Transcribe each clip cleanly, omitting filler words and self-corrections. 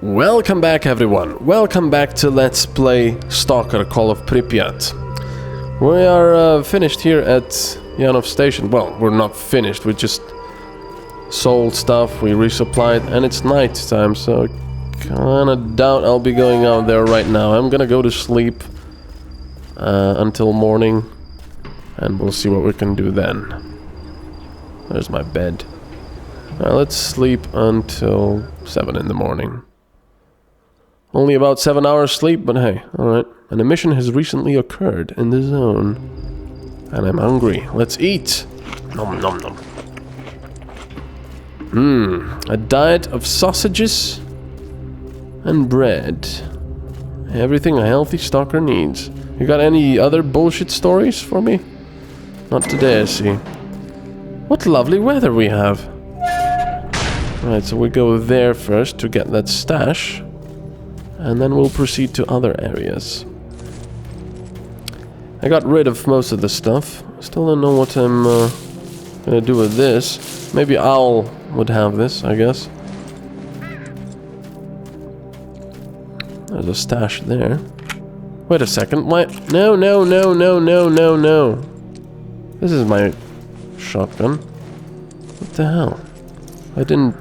Welcome back, everyone. Welcome back to Let's Play Stalker Call of Pripyat. We are finished here at Yanov Station. Well, we're not finished, we just sold stuff, we resupplied, and it's night time, so kinda doubt I'll be going out there right now. I'm gonna go to sleep until morning, and we'll see what we can do then. There's my bed. Let's sleep until 7 in the morning. Only about 7 hours sleep, but hey, alright. An emission has recently occurred in the zone. And I'm hungry. Let's eat! Nom nom nom. A diet of sausages and bread. Everything a healthy stalker needs. You got any other bullshit stories for me? Not today, I see. What lovely weather we have. Right, so we go there first to get that stash. And then we'll proceed to other areas. I got rid of most of the stuff. Still don't know what I'm gonna do with this. Maybe Owl would have this, I guess. There's a stash there. Wait a second, why? No, no, no, no, no, no, no. This is my shotgun. What the hell? I didn't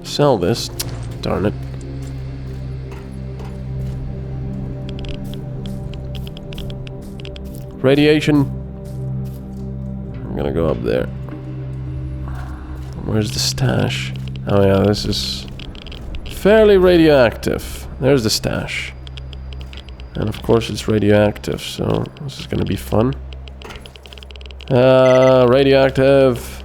sell this. Darn it. Radiation. I'm gonna go up there. Where's the stash? Oh yeah, this is fairly radioactive. There's the stash. And of course it's radioactive, so this is gonna be fun. Radioactive.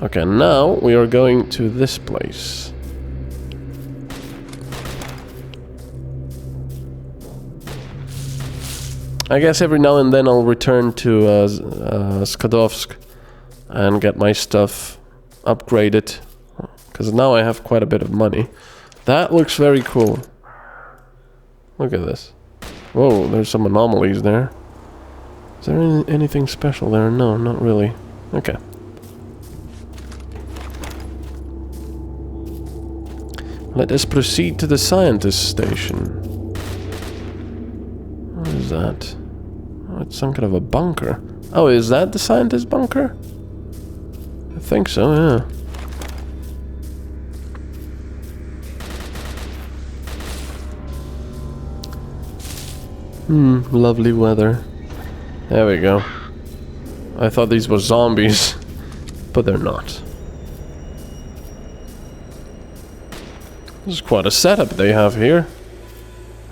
Okay, now we are going to this place. I guess every now and then I'll return to Skadovsk and get my stuff upgraded, because now I have quite a bit of money. That looks very cool. Look at this. Whoa, there's some anomalies there. Is there anything special there? No, not really. Okay. Let us proceed to the scientist station. What is that? Oh, it's some kind of a bunker. Oh, is that the scientist bunker? I think so, yeah. Lovely weather. There we go. I thought these were zombies, but they're not. This is quite a setup they have here.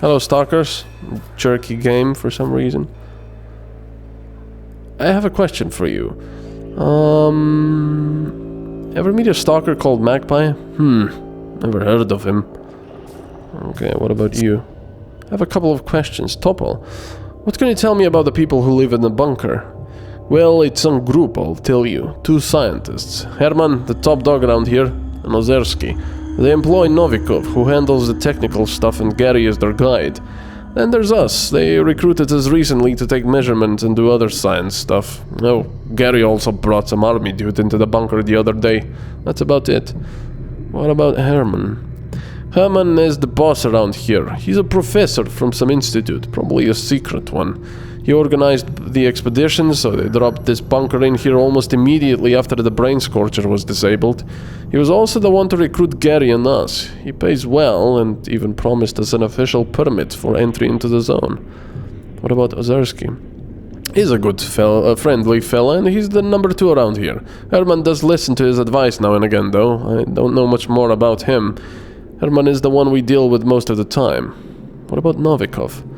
Hello, stalkers. Jerky game for some reason. I have a question for you. Ever meet a stalker called Magpie? Never heard of him. Okay, what about you? I have a couple of questions. Topol, what can you tell me about the people who live in the bunker? Well, it's some group, I'll tell you. 2 scientists. Herman, the top dog around here, and Ozerski. They employ Novikov, who handles the technical stuff, and Gary is their guide. Then there's us. They recruited us recently to take measurements and do other science stuff. Oh, Gary also brought some army dude into the bunker the other day. That's about it. What about Herman? Herman is the boss around here. He's a professor from some institute, probably a secret one. He organized the expedition, so they dropped this bunker in here almost immediately after the brain scorcher was disabled. He was also the one to recruit Gary and us. He pays well, and even promised us an official permit for entry into the zone. What about Ozerski? He's a good fella, a friendly fella, and he's the number 2 around here. Herman does listen to his advice now and again, though. I don't know much more about him. Herman is the one we deal with most of the time. What about Novikov?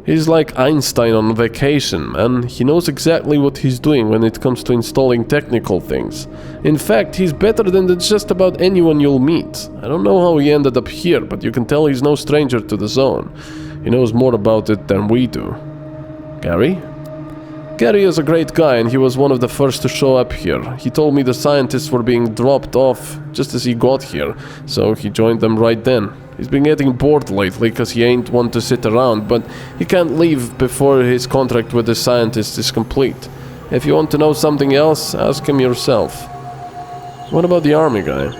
He's like Einstein on vacation, man. He knows exactly what he's doing when it comes to installing technical things. In fact, he's better than just about anyone you'll meet. I don't know how he ended up here, but you can tell he's no stranger to the zone. He knows more about it than we do. Gary? Gary is a great guy, and he was one of the first to show up here. He told me the scientists were being dropped off just as he got here, so he joined them right then. He's been getting bored lately because he ain't one to sit around, but he can't leave before his contract with the scientists is complete. If you want to know something else, ask him yourself. What about the army guy?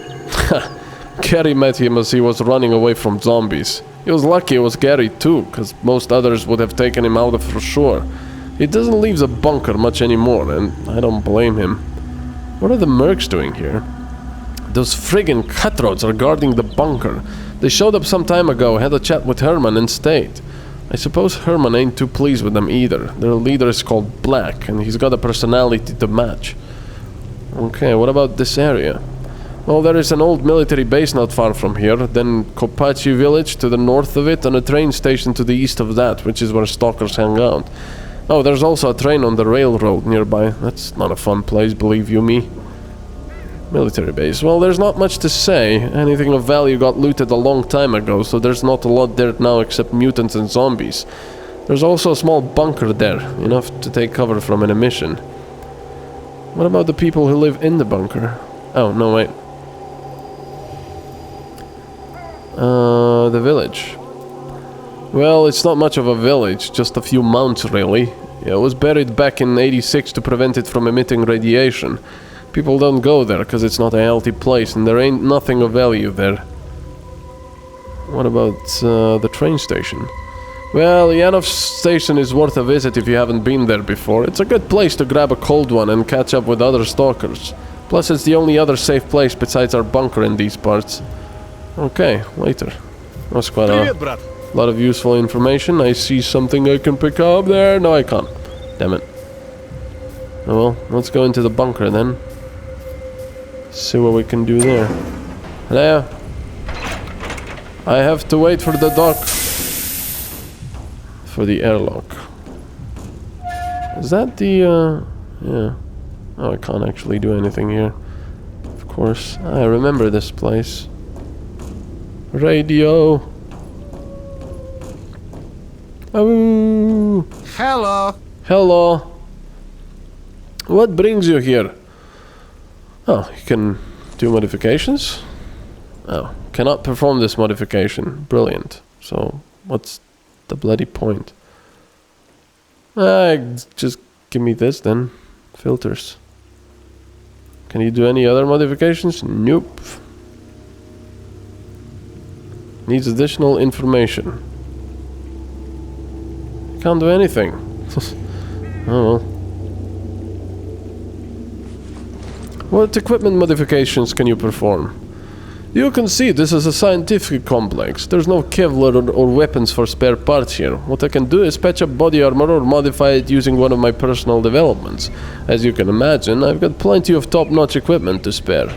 Gary met him as he was running away from zombies. He was lucky it was Gary too, because most others would have taken him out for sure. He doesn't leave the bunker much anymore, and I don't blame him. What are the mercs doing here? Those friggin' cutthroats are guarding the bunker. They showed up some time ago, had a chat with Herman and stayed. I suppose Herman ain't too pleased with them either. Their leader is called Black, and he's got a personality to match. Okay, what about this area? Well, there is an old military base not far from here, then Kopachi village to the north of it, and a train station to the east of that, which is where stalkers hang out. Oh, there's also a train on the railroad nearby. That's not a fun place, believe you me. Military base. Well, there's not much to say. Anything of value got looted a long time ago, so there's not a lot there now except mutants and zombies. There's also a small bunker there, enough to take cover from an emission. What about the people who live in the bunker? Oh, no, wait. The village. Well, it's not much of a village, just a few mounds, really. It was buried back in '86 to prevent it from emitting radiation. People don't go there because it's not a healthy place, and there ain't nothing of value there. What about the train station? Well, Yanov station is worth a visit if you haven't been there before. It's a good place to grab a cold one and catch up with other stalkers. Plus, it's the only other safe place besides our bunker in these parts. Okay, later. That's quite a lot of useful information. I see something I can pick up there. No, I can't. Damn it. Oh well, let's go into the bunker then. See what we can do there. Hello. I have to wait for the dock. For the airlock. Is that the, yeah. Oh, I can't actually do anything here. Of course. I remember this place. Radio. Oh. Hello. Hello. What brings you here? Oh, you can do modifications? Oh, cannot perform this modification. Brilliant. So, what's the bloody point? Just give me this then. Filters. Can you do any other modifications? Nope. Needs additional information. Can't do anything. Oh well. What equipment modifications can you perform? You can see this is a scientific complex. There's no Kevlar or weapons for spare parts here. What I can do is patch up body armor or modify it using one of my personal developments. As you can imagine, I've got plenty of top-notch equipment to spare.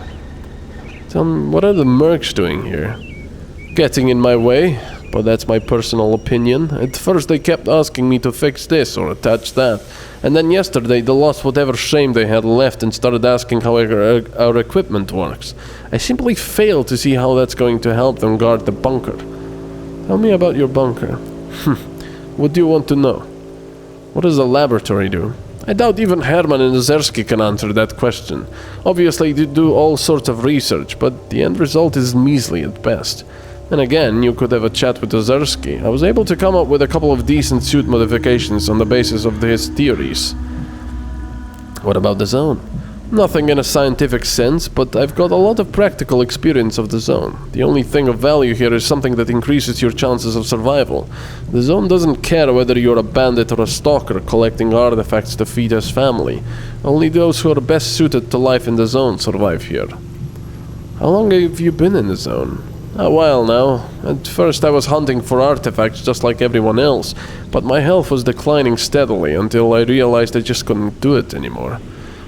Tell me, what are the mercs doing here? Getting in my way, but that's my personal opinion. At first they kept asking me to fix this or attach that. And then yesterday they lost whatever shame they had left and started asking how our equipment works. I simply fail to see how that's going to help them guard the bunker. Tell me about your bunker. What do you want to know? What does the laboratory do? I doubt even Herman and Zersky can answer that question. Obviously they do all sorts of research, but the end result is measly at best. And again, you could have a chat with Zersky. I was able to come up with a couple of decent suit modifications on the basis of his theories. What about the zone? Nothing in a scientific sense, but I've got a lot of practical experience of the zone. The only thing of value here is something that increases your chances of survival. The zone doesn't care whether you're a bandit or a stalker collecting artifacts to feed his family. Only those who are best suited to life in the zone survive here. How long have you been in the zone? A while now. At first I was hunting for artifacts just like everyone else, but my health was declining steadily until I realized I just couldn't do it anymore.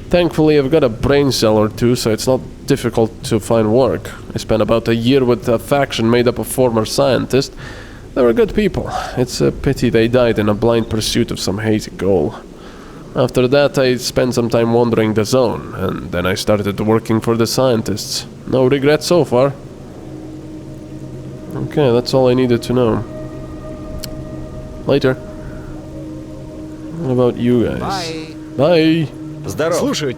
Thankfully I've got a brain cell or two, so it's not difficult to find work. I spent about a year with a faction made up of former scientists. They were good people. It's a pity they died in a blind pursuit of some hazy goal. After that I spent some time wandering the zone, and then I started working for the scientists. No regrets so far. Okay, that's all I needed to know. Later. What about you guys? Bye. Bye. Слушай.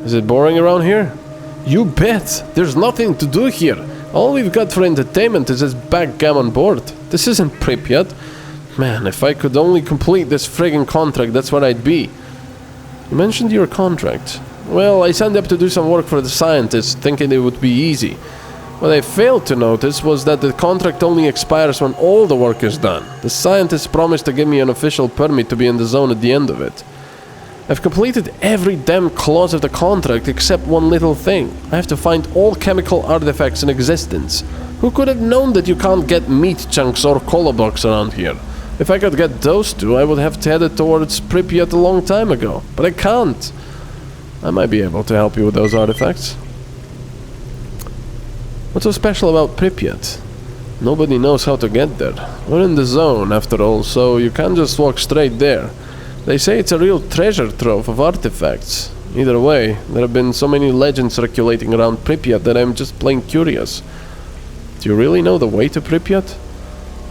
Is it boring around here? You bet! There's nothing to do here. All we've got for entertainment is this backgammon board. This isn't Pripyat. Man, if I could only complete this friggin' contract, that's what I'd be. You mentioned your contract. Well, I signed up to do some work for the scientists, thinking it would be easy. What I failed to notice was that the contract only expires when all the work is done. The scientists promised to give me an official permit to be in the zone at the end of it. I've completed every damn clause of the contract except one little thing. I have to find all chemical artifacts in existence. Who could have known that you can't get meat chunks or cola blocks around here? If I could get those two, I would have headed towards Pripyat a long time ago. But I can't. I might be able to help you with those artifacts. What's so special about Pripyat? Nobody knows how to get there. We're in the zone, after all, so you can't just walk straight there. They say it's a real treasure trove of artifacts. Either way, there have been so many legends circulating around Pripyat that I'm just plain curious. Do you really know the way to Pripyat?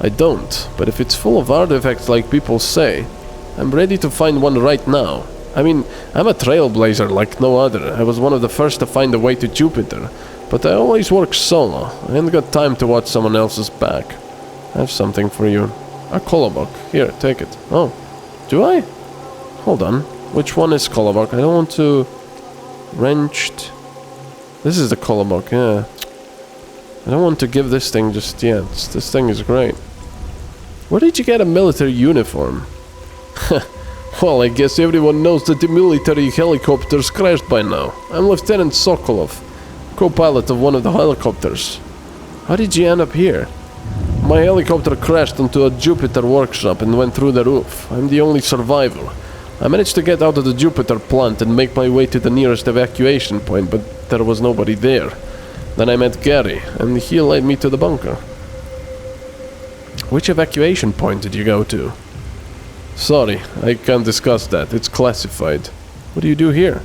I don't, but if it's full of artifacts like people say, I'm ready to find one right now. I mean, I'm a trailblazer like no other. I was one of the first to find the way to Jupiter. But I always work solo. I ain't got time to watch someone else's back. I have something for you. A cola book. Here, take it. Oh, do I? Hold on. Which one is cola book? I don't want to... Wrenched. This is the cola book, yeah. I don't want to give this thing just yet. This thing is great. Where did you get a military uniform? Well, I guess everyone knows that the military helicopters crashed by now. I'm Lieutenant Sokolov, co-pilot of one of the helicopters. How did you end up here? My helicopter crashed into a Jupiter workshop and went through the roof. I'm the only survivor. I managed to get out of the Jupiter plant and make my way to the nearest evacuation point, but there was nobody there. Then I met Gary, and he led me to the bunker. Which evacuation point did you go to? Sorry, I can't discuss that. It's classified. What do you do here?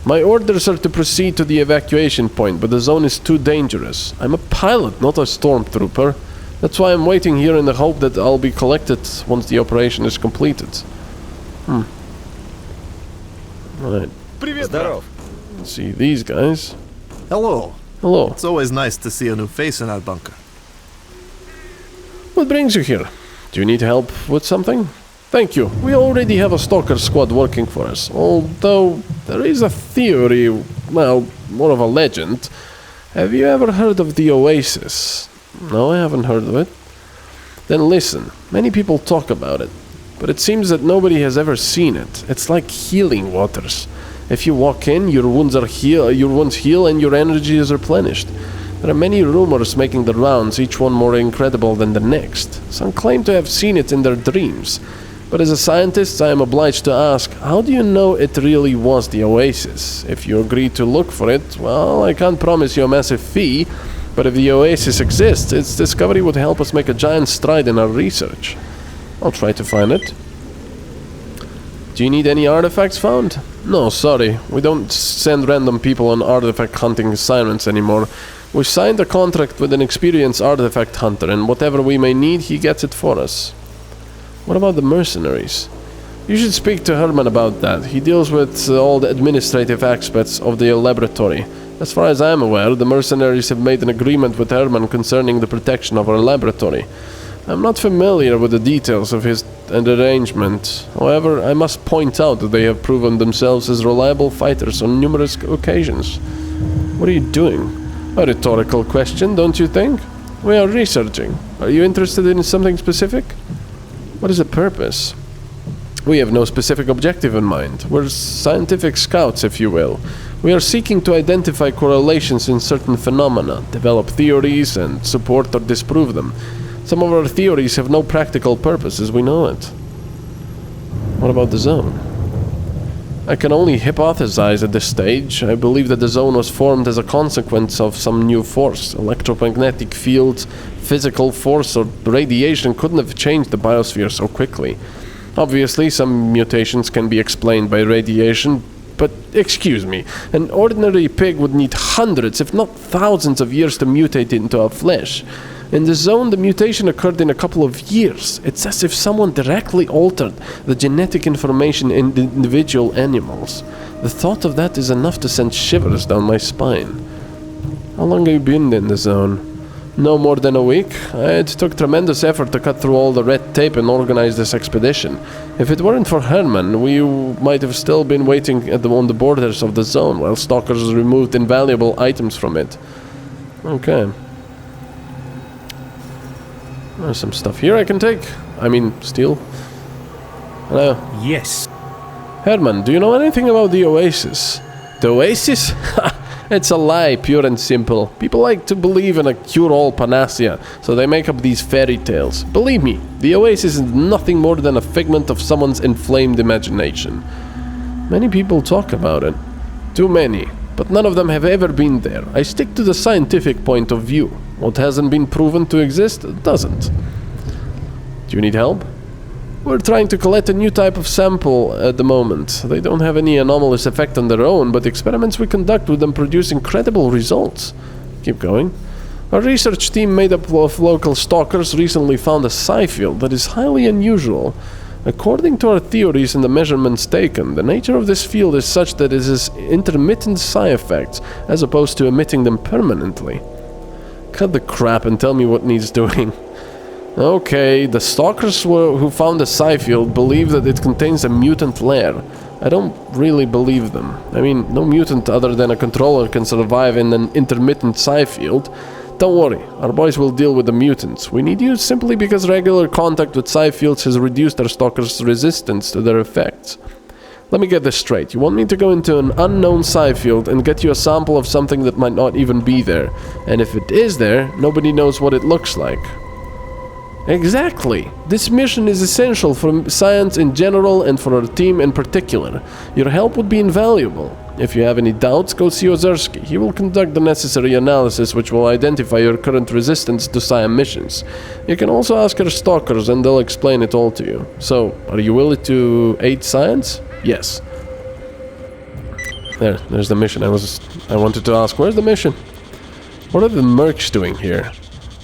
My orders are to proceed to the evacuation point, but the zone is too dangerous. I'm a pilot, not a stormtrooper. That's why I'm waiting here in the hope that I'll be collected once the operation is completed. Right. Привет, здоров. Let's see these guys. Hello. Hello. It's always nice to see a new face in our bunker. What brings you here? Do you need help with something? Thank you. We already have a stalker squad working for us, although there is a theory, well, more of a legend. Have you ever heard of the Oasis? No, I haven't heard of it. Then listen, many people talk about it, but it seems that nobody has ever seen it. It's like healing waters. If you walk in, your wounds heal and your energy is replenished. There are many rumors making the rounds, each one more incredible than the next. Some claim to have seen it in their dreams. But as a scientist, I am obliged to ask, how do you know it really was the Oasis? If you agree to look for it, well, I can't promise you a massive fee, but if the Oasis exists, its discovery would help us make a giant stride in our research. I'll try to find it. Do you need any artifacts found? No, sorry. We don't send random people on artifact hunting assignments anymore. We signed a contract with an experienced artifact hunter, and whatever we may need, he gets it for us. What about the mercenaries? You should speak to Herman about that. He deals with all the administrative aspects of the laboratory. As far as I am aware, the mercenaries have made an agreement with Herman concerning the protection of our laboratory. I'm not familiar with the details of his arrangement. However, I must point out that they have proven themselves as reliable fighters on numerous occasions. What are you doing? A rhetorical question, don't you think? We are researching. Are you interested in something specific? What is the purpose? We have no specific objective in mind. We're scientific scouts, if you will. We are seeking to identify correlations in certain phenomena, develop theories, and support or disprove them. Some of our theories have no practical purpose as we know it. What about the zone? I can only hypothesize at this stage. I believe that the zone was formed as a consequence of some new force. Electromagnetic fields, physical force, or radiation couldn't have changed the biosphere so quickly. Obviously, some mutations can be explained by radiation, but excuse me, an ordinary pig would need hundreds, if not thousands of years to mutate into a flesh. In the zone, the mutation occurred in a couple of years. It's as if someone directly altered the genetic information in the individual animals. The thought of that is enough to send shivers down my spine. How long have you been in the zone? No more than a week. It took tremendous effort to cut through all the red tape and organize this expedition. If it weren't for Herman, we might have still been waiting on the borders of the zone while stalkers removed invaluable items from it. Okay. There's some stuff here I can take. I mean, steal. Hello. Yes. Herman, do you know anything about the Oasis? The Oasis? It's a lie, pure and simple. People like to believe in a cure-all panacea, so they make up these fairy tales. Believe me, the Oasis is nothing more than a figment of someone's inflamed imagination. Many people talk about it. Too many. But none of them have ever been there. I stick to the scientific point of view. What hasn't been proven to exist, doesn't. Do you need help? We're trying to collect a new type of sample at the moment. They don't have any anomalous effect on their own, but experiments we conduct with them produce incredible results. Keep going. Our research team made up of local stalkers recently found a psi field that is highly unusual. According to our theories and the measurements taken, the nature of this field is such that it has intermittent psi effects, as opposed to emitting them permanently. Cut the crap and tell me what needs doing. Okay, the stalkers who found the psi field believe that it contains a mutant lair. I don't really believe them. I mean, no mutant other than a controller can survive in an intermittent psi field. Don't worry, our boys will deal with the mutants. We need you simply because regular contact with psi fields has reduced our stalkers' resistance to their effects. Let me get this straight. You want me to go into an unknown psi field and get you a sample of something that might not even be there. And if it is there, nobody knows what it looks like. Exactly. This mission is essential for science in general and for our team in particular. Your help would be invaluable. If you have any doubts, go see Ozerski. He will conduct the necessary analysis which will identify your current resistance to psi emissions. You can also ask our stalkers and they'll explain it all to you. So, are you willing to aid science? Yes. There's the mission. I wanted to ask, where's the mission? What are the mercs doing here?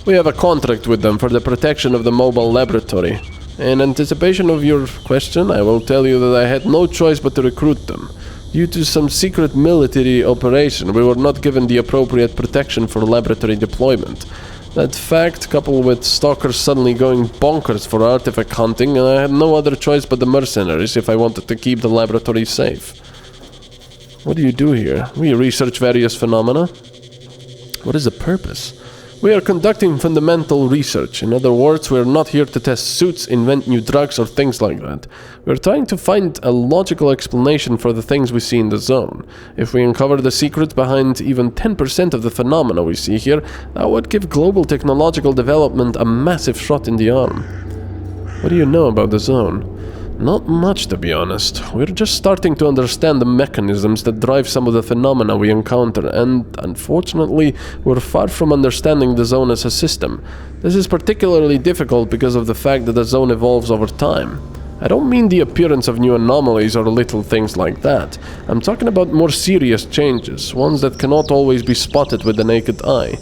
We have a contract with them for the protection of the mobile laboratory. In anticipation of your question, I will tell you that I had no choice but to recruit them. Due to some secret military operation, we were not given the appropriate protection for laboratory deployment. That fact, coupled with stalkers suddenly going bonkers for artifact hunting, and I had no other choice but the mercenaries if I wanted to keep the laboratory safe. What do you do here? We research various phenomena. What is the purpose? We are conducting fundamental research. In other words, we are not here to test suits, invent new drugs, or things like that. We are trying to find a logical explanation for the things we see in the zone. If we uncover the secret behind even 10% of the phenomena we see here, that would give global technological development a massive shot in the arm. What do you know about the zone? Not much, to be honest. We're just starting to understand the mechanisms that drive some of the phenomena we encounter, and unfortunately, we're far from understanding the zone as a system. This is particularly difficult because of the fact that the zone evolves over time. I don't mean the appearance of new anomalies or little things like that. I'm talking about more serious changes, ones that cannot always be spotted with the naked eye.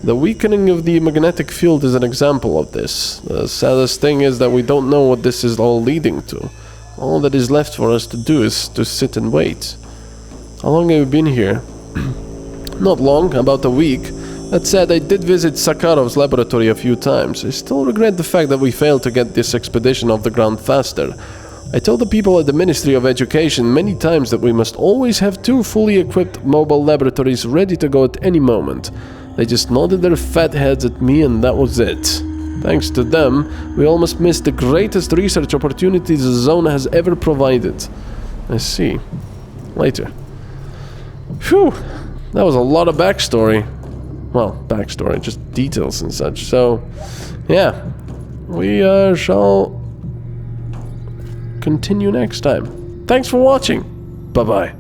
The weakening of the magnetic field is an example of this. The saddest thing is that we don't know what this is all leading to. All that is left for us to do is to sit and wait. How long have you been here? Not long, about a week. That said, I did visit Sakarov's laboratory a few times. I still regret the fact that we failed to get this expedition off the ground faster. I told the people at the Ministry of Education many times that we must always have 2 fully equipped mobile laboratories ready to go at any moment. They just nodded their fat heads at me and that was it. Thanks to them, we almost missed the greatest research opportunities the zone has ever provided. I see. Later. Phew! That was a lot of backstory. Well, backstory, just details and such. So, yeah. We shall continue next time. Thanks for watching. Bye-bye.